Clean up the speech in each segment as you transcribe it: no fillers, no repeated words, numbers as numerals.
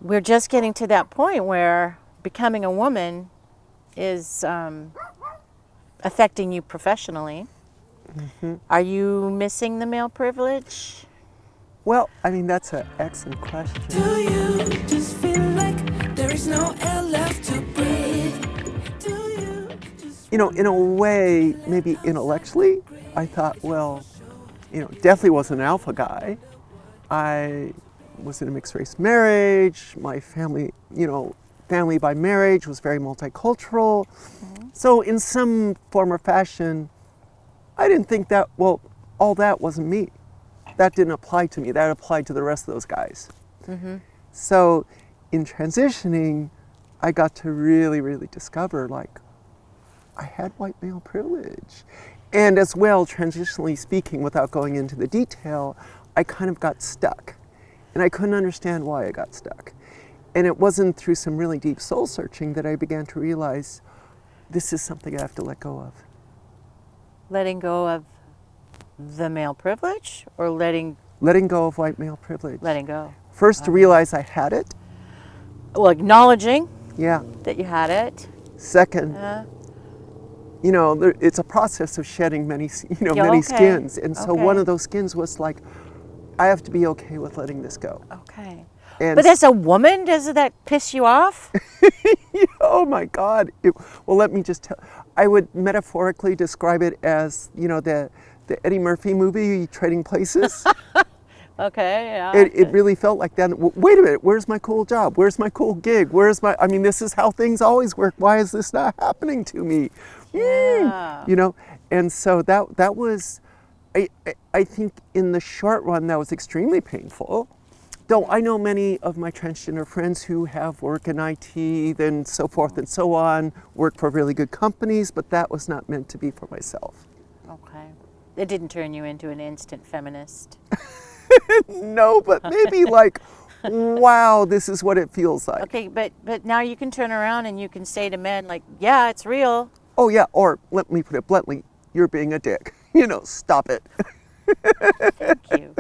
we're just getting to that point where becoming a woman is affecting you professionally. Mm-hmm. Are you missing the male privilege? Well, I mean, that's an excellent question. Do you just feel like there is no air left to breathe? Do you just You know, in a way, maybe intellectually, I thought, well, you know, definitely wasn't an alpha guy. I was in a mixed race marriage. My family, you know, family by marriage was very multicultural. So in some form or fashion, I didn't think that, well, all that wasn't me. That didn't apply to me. That applied to the rest of those guys. So in transitioning, I got to really, really discover, like, I had white male privilege. And as well, transitionally speaking, without going into the detail, I kind of got stuck. And I couldn't understand why I got stuck. And it wasn't through some really deep soul searching that I began to realize this is something I have to let go of. Letting go of the male privilege or letting Go of white male privilege. go? First to realize I had it. Well, acknowledging Yeah. that you had it. Second, you know, it's a process of shedding many, Yeah, many okay. skins. And so one Okay. of those skins was like, I have to be okay with letting this go. Okay. And But as a woman, doesn't that piss you off? oh my God. Well, let me just tell, I would metaphorically describe it as, you know, the Eddie Murphy movie, Trading Places. Okay, yeah. It really felt like that. Wait a minute, where's my cool job? Where's my cool gig? I mean, this is how things always work. Why is this not happening to me? Yeah. You know, and so that was, I think in the short run, that was extremely painful. Though I know many of my transgender friends who have work in IT and so forth and so on, work for really good companies, but that was not meant to be for myself. Okay. It didn't turn you into an instant feminist. No, but maybe like, wow, this is what it feels like. Okay, but now you can turn around and you can say to men like, yeah, it's real. Oh yeah, or let me put it bluntly, you're being a dick. You know, stop it. Thank you.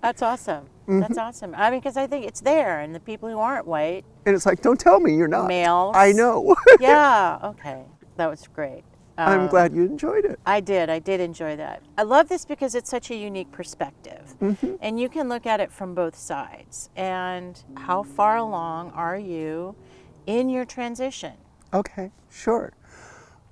That's awesome. That's awesome. I mean, because I think it's there, and the people who aren't white, And it's like, don't tell me you're not. males. I know. Yeah. Okay. That was great. I'm glad you enjoyed it. I did enjoy that. I love this because it's such a unique perspective. And you can look at it from both sides. And how far along are you in your transition? Okay, sure.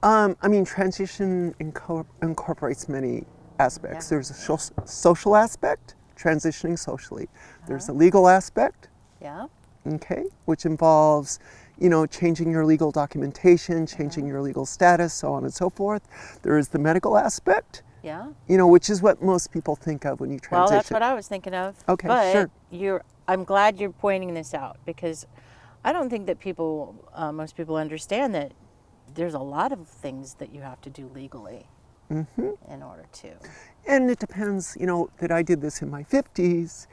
I mean, transition incorporates many aspects. Yeah. There's a social aspect, transitioning socially. There's a legal aspect, Yeah. okay, which involves, you know, changing your legal documentation, changing your legal status, so on and so forth. There is the medical aspect, Yeah. you know, which is what most people think of when you transition. Well, that's what I was thinking of. Okay, but sure. I'm glad you're pointing this out because I don't think that most people understand that there's a lot of things that you have to do legally in order to. And it depends, you know, that I did this in my 50s,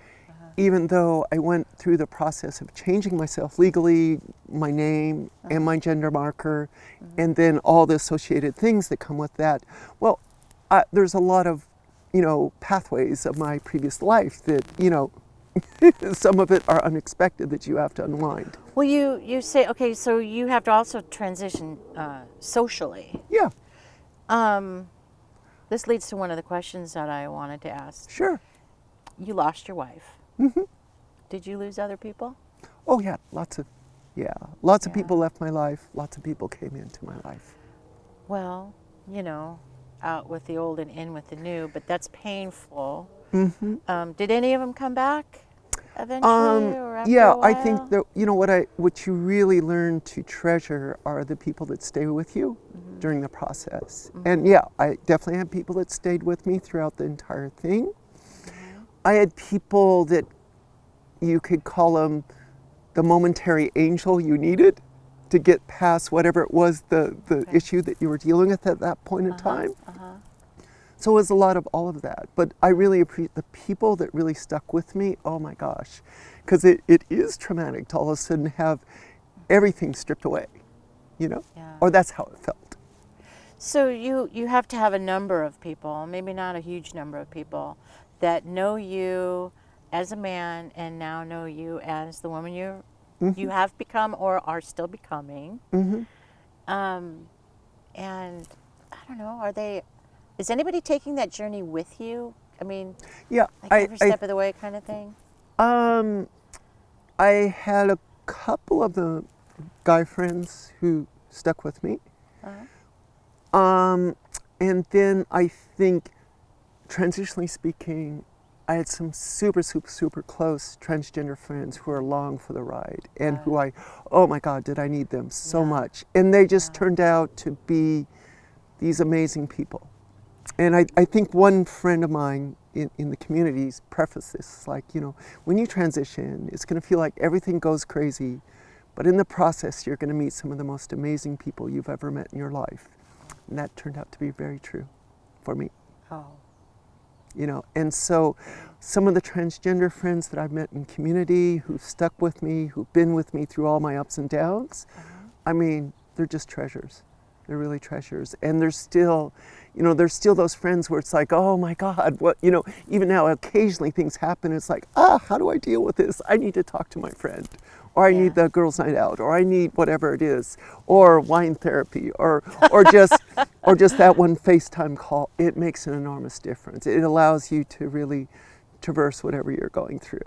even though I went through the process of changing myself legally, my name and my gender marker, and then all the associated things that come with that. Well, there's a lot of, you know, pathways of my previous life that, you know, some of it are unexpected that you have to unwind. Well, you say, okay, so you have to also transition socially. Yeah, This leads to one of the questions that I wanted to ask. sure. You lost your wife. Did you lose other people? Oh yeah, lots of people left my life. Lots of people came into my life. Well, you know, out with the old and in with the new, but that's painful. Did any of them come back eventually or after Yeah, a while? I think that, you know, what you really learn to treasure are the people that stay with you during the process. And yeah, I definitely had people that stayed with me throughout the entire thing. I had people that you could call them the momentary angel you needed to get past whatever it was the issue that you were dealing with at that point in time. So it was a lot of all of that. But I really appreciate the people that really stuck with me. Oh my gosh. Because it is traumatic to all of a sudden have everything stripped away, you know? Yeah. Or that's how it felt. So you have to have a number of people, maybe not a huge number of people, that know you, as a man and now know you as the woman you have become or are still becoming. And I don't know, is anybody taking that journey with you? I mean, Yeah, like every step of the way kind of thing? I had a couple of the guy friends who stuck with me. And then I think, transitionally speaking, I had some super, super, super close transgender friends who are along for the ride and who oh my God, did I need them so much. And they just turned out to be these amazing people. And I think one friend of mine in the communities prefaced this, like, you know, when you transition, it's going to feel like everything goes crazy, but in the process, you're going to meet some of the most amazing people you've ever met in your life. And that turned out to be very true for me. Oh. You know, and so some of the transgender friends that I've met in community who've stuck with me, who've been with me through all my ups and downs, I mean, they're just treasures. They're really treasures. And there's still, you know, there's still those friends where it's like, oh my God, what, you know, even now occasionally things happen. It's like, how do I deal with this? I need to talk to my friend, or I need the girls' night out, or I need whatever it is, or wine therapy, or just that one FaceTime call. It makes an enormous difference. It allows you to really traverse whatever you're going through.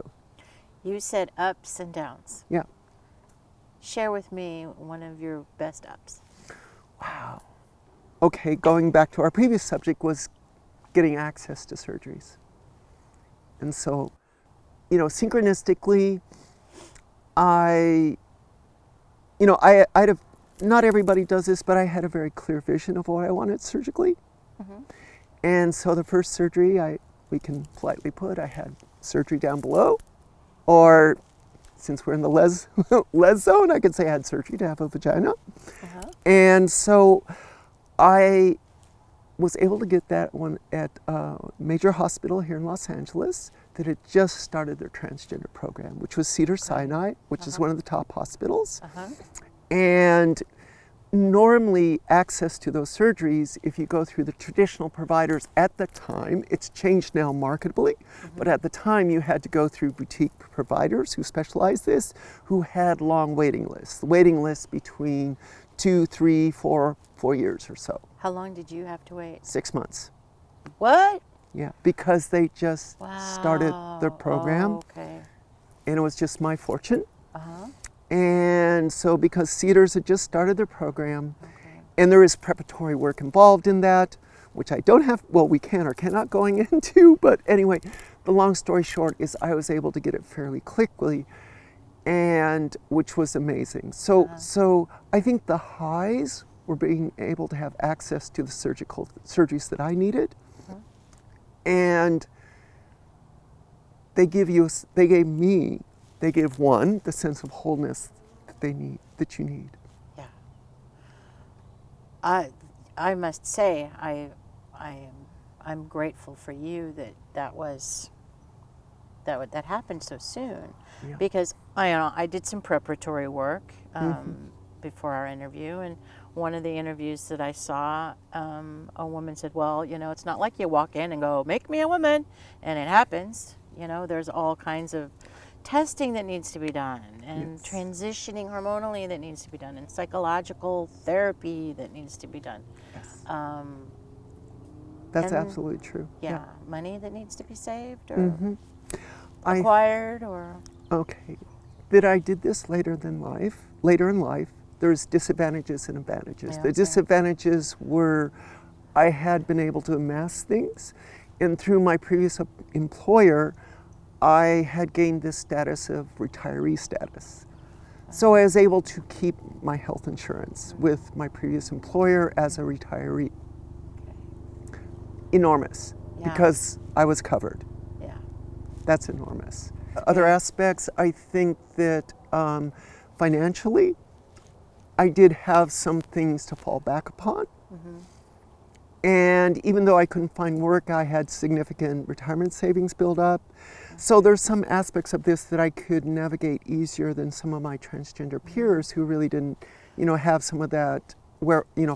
You said ups and downs. Yeah. Share with me one of your best ups. Wow. Okay, going back to our previous subject was getting access to surgeries. And so, you know, synchronistically, I'd have, not everybody does this, but I had a very clear vision of what I wanted surgically. And so the first surgery, we can politely put, I had surgery down below, or since we're in the les zone, I could say I had surgery to have a vagina. And so I was able to get that one at a major hospital here in Los Angeles that had just started their transgender program, which was Cedars-Sinai, which is one of the top hospitals. And normally access to those surgeries, if you go through the traditional providers at the time, it's changed now marketably, but at the time you had to go through boutique providers who specialized this, who had long waiting lists. Waiting lists between 2, 3, 4 years or so. How long did you have to wait? 6 months. What? Yeah, because they just started their program. Oh, okay. And it was just my fortune. And so because Cedars had just started their program, and there is preparatory work involved in that, which I don't have, well, we can or cannot going into, but anyway, the long story short is I was able to get it fairly quickly, and which was amazing. So I think the highs were being able to have access to the surgeries that I needed, and they gave one the sense of wholeness that you need. Yeah. I must say I'm grateful for you that happened so soon, because I did some preparatory work before our interview, and one of the interviews that I saw, a woman said, well, you know, it's not like you walk in and go, make me a woman, and it happens. You know, there's all kinds of testing that needs to be done, and transitioning hormonally that needs to be done, and psychological therapy that needs to be done. That's absolutely true. Yeah, money that needs to be saved or acquired or... Okay, that I did this later in life, there's disadvantages and advantages. The disadvantages were I had been able to amass things, and through my previous employer, I had gained this status of retiree status. So I was able to keep my health insurance with my previous employer as a retiree. Enormous, because I was covered. Yeah. That's enormous. Other aspects, I think that financially, I did have some things to fall back upon. And even though I couldn't find work, I had significant retirement savings built up. So there's some aspects of this that I could navigate easier than some of my transgender peers who really didn't, you know, have some of that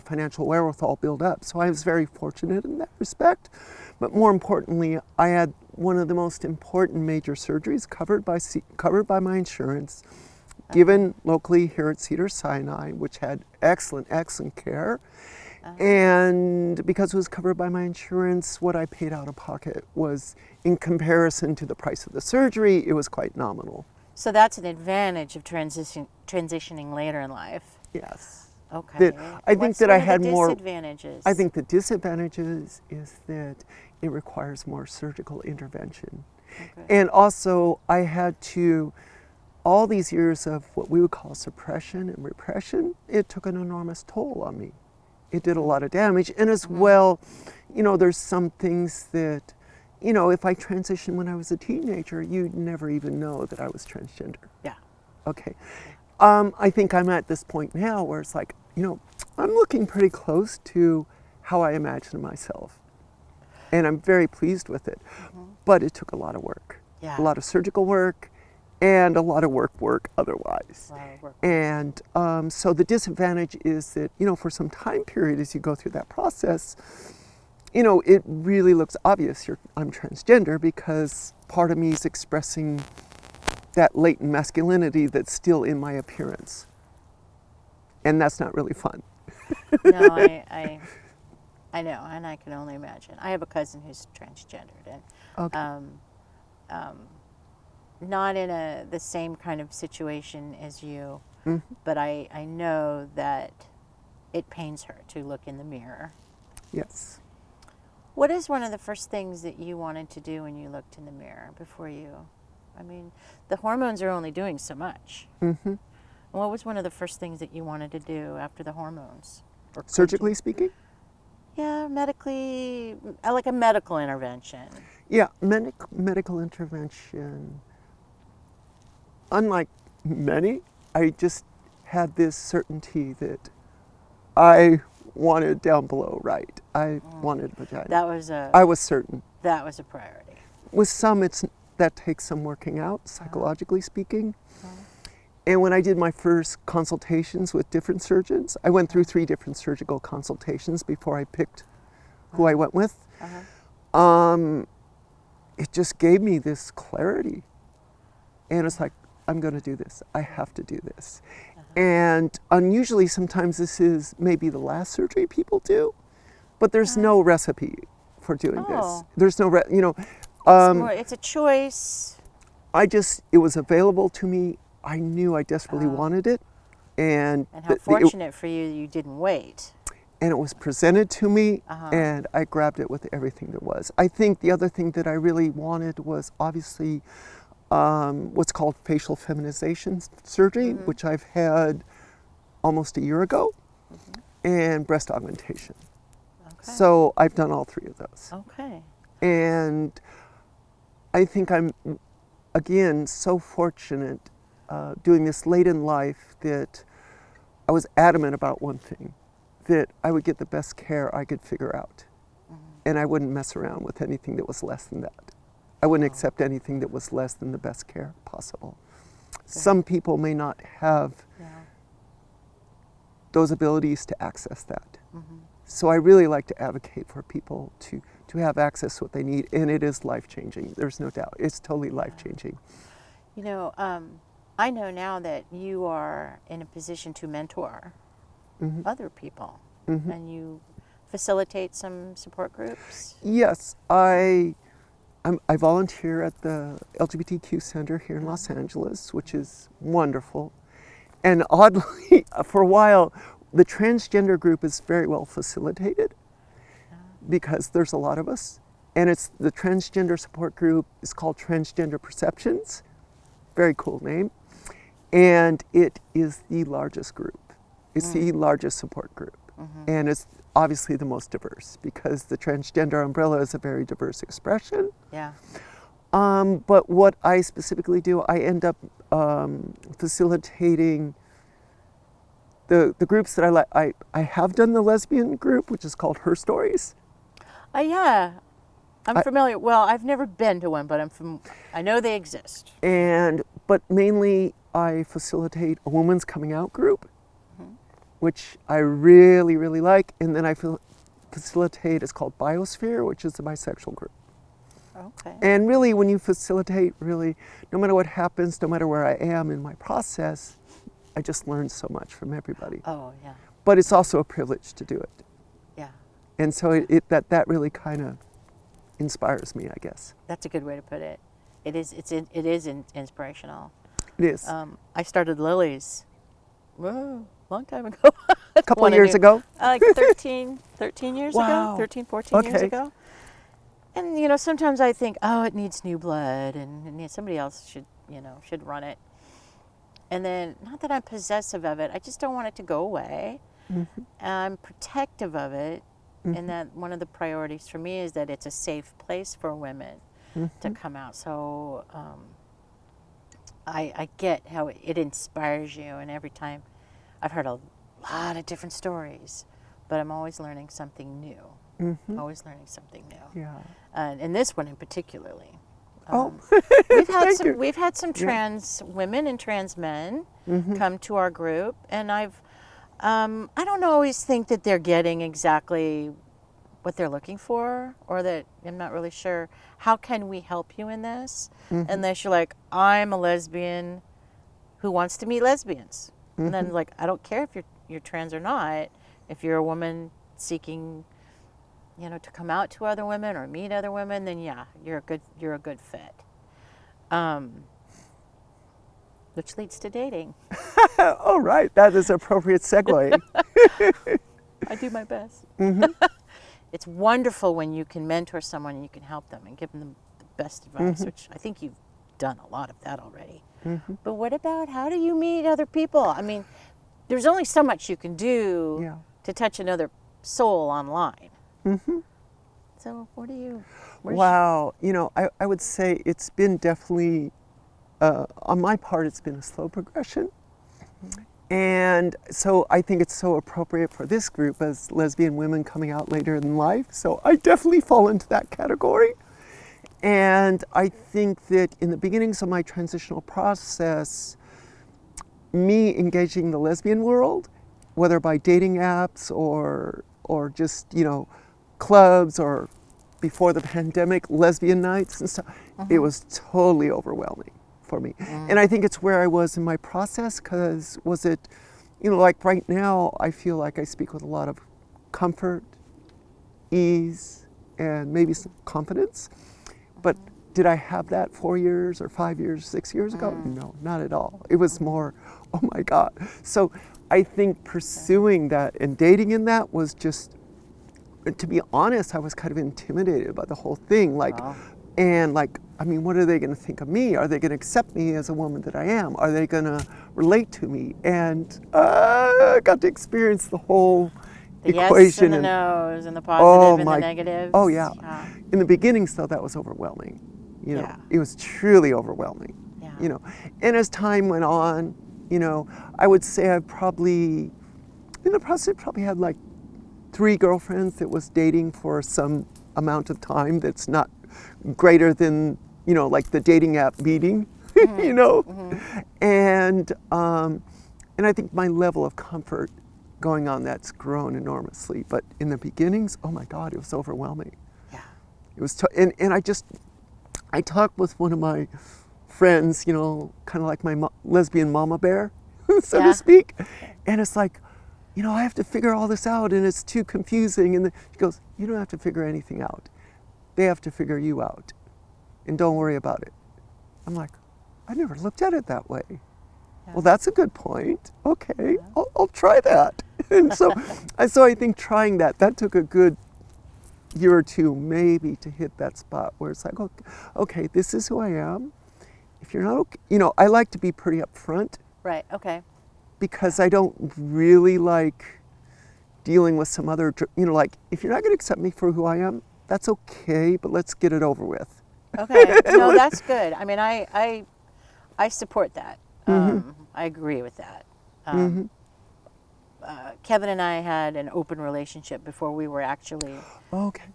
financial wherewithal built up. So I was very fortunate in that respect. But more importantly, I had one of the most important major surgeries covered by my insurance, given locally here at Cedars-Sinai, which had excellent care. And because it was covered by my insurance, what I paid out of pocket was, in comparison to the price of the surgery, it was quite nominal. So that's an advantage of transitioning later in life. Yes. Okay. I think that I had more disadvantages. I think the disadvantages is that it requires more surgical intervention. Okay. And also I had to, all these years of what we would call suppression and repression, it took an enormous toll on me. It did a lot of damage. And as well, there's some things that, if I transitioned when I was a teenager, you'd never even know that I was transgender. Yeah. Okay. I think I'm at this point now where it's like, I'm looking pretty close to how I imagine myself. And I'm very pleased with it. But it took a lot of work. Yeah. A lot of surgical work and a lot of work otherwise. A lot of work. And so the disadvantage is that, for some time period as you go through that process, it really looks obvious I'm transgender, because part of me is expressing that latent masculinity that's still in my appearance. And that's not really fun. No, I know, and I can only imagine. I have a cousin who's transgendered, and not in the same kind of situation as you, but I know that it pains her to look in the mirror. Yes. What is one of the first things that you wanted to do when you looked in the mirror before you? I mean, the hormones are only doing so much. Mm-hmm. What was one of the first things that you wanted to do after the hormones? Surgically speaking? Yeah, medically, like a medical intervention. Yeah, medical intervention. Unlike many, I just had this certainty that I wanted down below right. I wanted vagina. I was certain. That was a priority. With some, that takes some working out, psychologically speaking. And when I did my first consultations with different surgeons, I went through 3 different surgical consultations before I picked who I went with. It just gave me this clarity. And it's like, I'm going to do this. I have to do this. And unusually, sometimes this is maybe the last surgery people do, but there's no recipe for doing this. There's no, It's a choice. It was available to me. I knew I desperately wanted it. And how fortunate for you you didn't wait. And it was presented to me, and I grabbed it with everything there was. I think the other thing that I really wanted was obviously what's called facial feminization surgery, which I've had almost a year ago, and breast augmentation. Okay. So I've done all 3 of those. Okay. And I think I'm, again, so fortunate doing this late in life that I was adamant about one thing, that I would get the best care I could figure out. And I wouldn't mess around with anything that was less than that. I wouldn't accept anything that was less than the best care possible. Some people may not have those abilities to access that. So I really like to advocate for people to have access to what they need, and it is life-changing. There's no doubt. It's totally life-changing. I know now that you are in a position to mentor other people, and you facilitate some support groups. Yes, I volunteer at the LGBTQ Center here in Los Angeles, which is wonderful. And oddly, for a while, the transgender group is very well facilitated because there's a lot of us. And it's the transgender support group is called Transgender Perceptions. Very cool name. And it is the largest group. It's the largest support group. And it's obviously the most diverse because the transgender umbrella is a very diverse expression. Yeah. But what I specifically do, I end up facilitating the groups that I like. I have done the lesbian group, which is called Her Stories. Yeah. I'm familiar. Well, I've never been to one, but I know they exist. But mainly I facilitate a woman's coming out group, which I really, really like. And then I facilitate, it's called Biosphere, which is a bisexual group. Okay. And really, when you facilitate, really, no matter what happens, no matter where I am in my process, I just learn so much from everybody. Oh, yeah. But it's also a privilege to do it. Yeah. And so that really kind of inspires me, I guess. That's a good way to put it. It is inspirational. It is. I started Lilies, whoa, long time ago. A couple of years ago? Like 13 years Wow. ago, 13, 14 years Okay. ago. And, you know, sometimes I think, oh, it needs new blood and somebody else should run it. And then, not that I'm possessive of it, I just don't want it to go away. Mm-hmm. I'm protective of it. And that one of the priorities for me is that it's a safe place for women to come out. So I get how it inspires you. And every time I've heard a lot of different stories, but I'm always learning something new. Always learning something new. Yeah. And this one in particularly. We've had some trans women and trans men come to our group, and I don't always think that they're getting exactly what they're looking for, or that I'm not really sure. How can we help you in this? Unless you're like, I'm a lesbian who wants to meet lesbians, and then like, I don't care if you're trans or not. If you're a woman seeking, to come out to other women or meet other women, then yeah, you're a good fit. Which leads to dating. Oh, right. That is an appropriate segue. I do my best. It's wonderful when you can mentor someone and you can help them and give them the best advice, which I think you've done a lot of that already. But what about, how do you meet other people? I mean, there's only so much you can do to touch another soul online. So what do you... Wow. I would say it's been definitely, on my part, it's been a slow progression. And so I think it's so appropriate for this group as lesbian women coming out later in life. So I definitely fall into that category. And I think that in the beginnings of my transitional process, me engaging the lesbian world, whether by dating apps or just, clubs, or before the pandemic, lesbian nights and stuff, it was totally overwhelming for me. And I think it's where I was in my process, because like right now, I feel like I speak with a lot of comfort, ease, and maybe some confidence. But did I have that 4 years or 5 years, 6 years ago? No, not at all. It was more, oh my God. So I think pursuing that and dating in that was just, to be honest, I was kind of intimidated by the whole thing. What are they going to think of me? Are they going to accept me as a woman that I am? Are they going to relate to me? And I got to experience the whole equation. Yes and the no's and the positive and the negatives. Oh, yeah. In the beginnings, though, that was overwhelming. It was truly overwhelming. Yeah. And as time went on, I would say I've probably, in the process, probably had like 3 girlfriends that was dating for some amount of time that's not greater than, like the dating app meeting, And I think my level of comfort going on that's grown enormously. But in the beginnings, oh my God, it was overwhelming. Yeah. It was, I talked with one of my friends, kind of like my lesbian mama bear, so to speak. And it's like, I have to figure all this out and it's too confusing. And she goes, you don't have to figure anything out. They have to figure you out. And don't worry about it. I'm like, I never looked at it that way. Yeah. Well, that's a good point. Okay, I'll try that. And so I think trying that took a good year or two maybe to hit that spot where it's like, okay, this is who I am. If you're not okay, I like to be pretty upfront. Right, okay. Because I don't really like dealing with some other, like, if you're not going to accept me for who I am, that's okay, but let's get it over with. Okay, no, that's good. I mean, I support that. I agree with that. Kevin and I had an open relationship before we were actually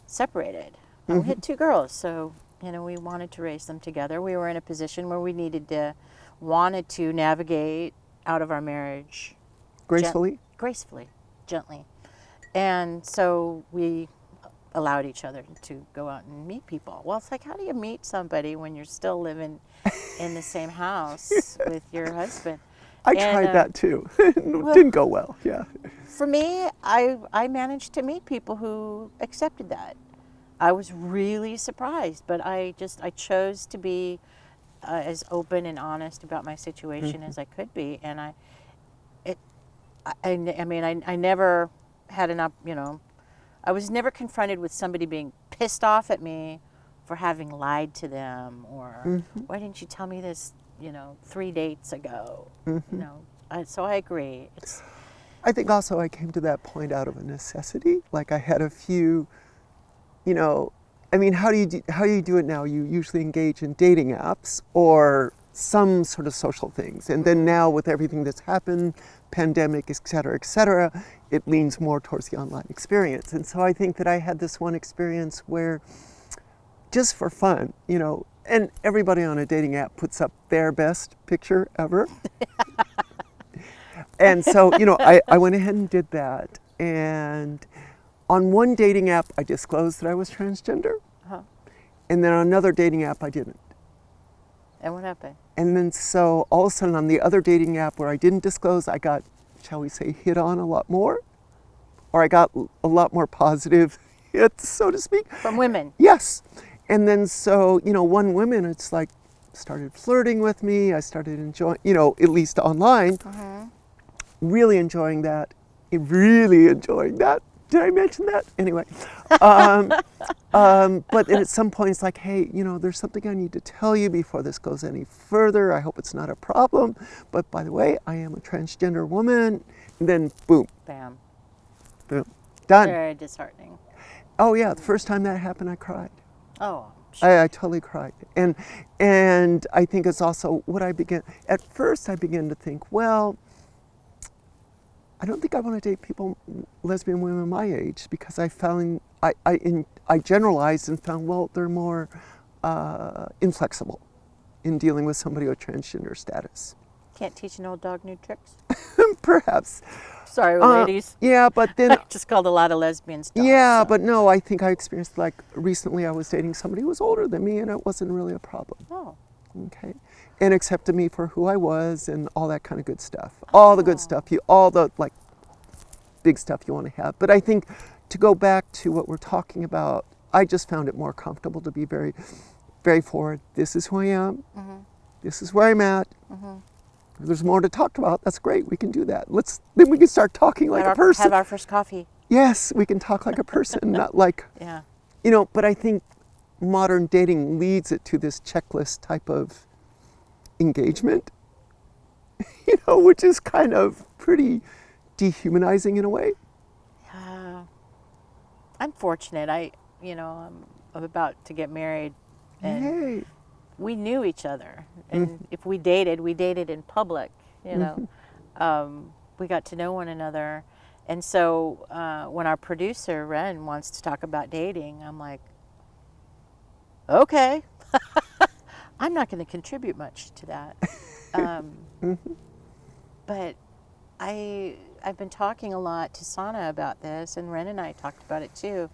separated. We had 2 girls, so, we wanted to raise them together. We were in a position where we wanted to navigate out of our marriage gracefully, gently, And so we allowed each other to go out and meet people. Well, it's like, how do you meet somebody when you're still living in the same house with your husband? I And, tried that too. It didn't go well. Yeah. For me, I managed to meet people who accepted that. I was really surprised, but I chose to be as open and honest about my situation as I could be, and I never had I was never confronted with somebody being pissed off at me for having lied to them, or why didn't you tell me this, 3 dates ago? So I agree. I think also I came to that point out of a necessity. Like I had a few, how do you do it now? You usually engage in dating apps or some sort of social things. And then now with everything that's happened, pandemic, et cetera, it leans more towards the online experience. And so I think that I had this one experience where just for fun, and everybody on a dating app puts up their best picture ever. And so, I went ahead and did that. And on one dating app, I disclosed that I was transgender. Uh-huh. And then on another dating app, I didn't. And what happened? And then so all of a sudden on the other dating app where I didn't disclose, I got, shall we say, hit on a lot more. Or I got a lot more positive hits, so to speak. From women? Yes. And then so, one woman, it's like, started flirting with me. I started enjoying, at least online. Really enjoying that. Did I mention that? Anyway. But at some point it's like, hey, there's something I need to tell you before this goes any further. I hope it's not a problem. But by the way, I am a transgender woman. And then boom. Bam. Boom. Done. Very disheartening. Oh yeah, the first time that happened, I cried. Oh, sure. I totally cried. And I think it's also at first I began to think, well, I don't think I want to date lesbian women my age, because I found, I generalized and found, well, they're more inflexible in dealing with somebody with transgender status. Can't teach an old dog new tricks. Perhaps. Sorry, ladies. Yeah, but then... I just called a lot of lesbians dogs. Yeah, so. but no, I think I experienced, like, recently I was dating somebody who was older than me, and it wasn't really a problem. Oh. Okay. And accepted me for who I was and all that kind of good stuff. All the good stuff, all the, like, big stuff you want to have. But I think to go back to what we're talking about, I just found it more comfortable to be very, very forward. This is who I am. This is where I'm at. If there's more to talk about, that's great. We can do that. Then we can start talking like a person. Have our first coffee. Yes, we can talk like a person, not like, Yeah. But I think modern dating leads it to this checklist type of engagement, which is kind of pretty dehumanizing in a way. Yeah. I'm fortunate. I'm about to get married, and Yay. we knew each other. And if we dated in public, we got to know one another. And so when our producer, Ren, wants to talk about dating, I'm like, okay. I'm not going to contribute much to that. But I've been talking a lot to Sana about this, and Ren and I talked about it too,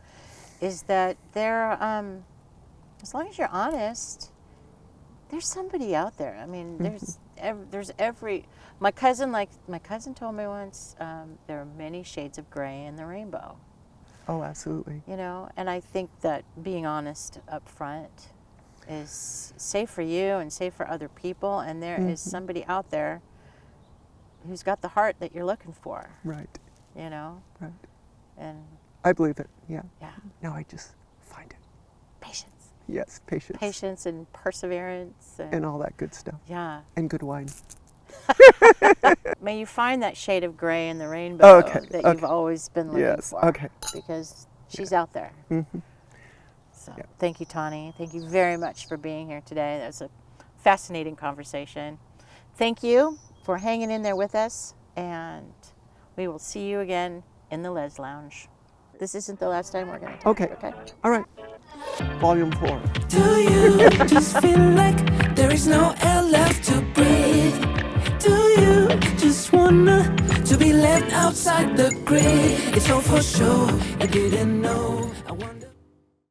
is that as long as you're honest, there's somebody out there. I mean, my cousin told me once, there are many shades of gray in the rainbow. Oh, absolutely. And I think that being honest up front is safe for you and safe for other people, and there is somebody out there who's got the heart that you're looking for. Right. Right. And I believe it. Yeah. Yeah. Now I just find it. Patience. Yes, patience. Patience and perseverance. And all that good stuff. Yeah. And good wine. May you find that shade of gray in the rainbow that you've always been looking for. Okay. Because she's out there. So thank you, Tawni. Thank you very much for being here today. That was a fascinating conversation. Thank you for hanging in there with us, and we will see you again in the Les Lounge. This isn't the last time we're going to talk. Okay. All right. Volume 4. Do you just feel like there is no air left to breathe? Do you just wanna to be left outside the grid. It's all for sure. You didn't know.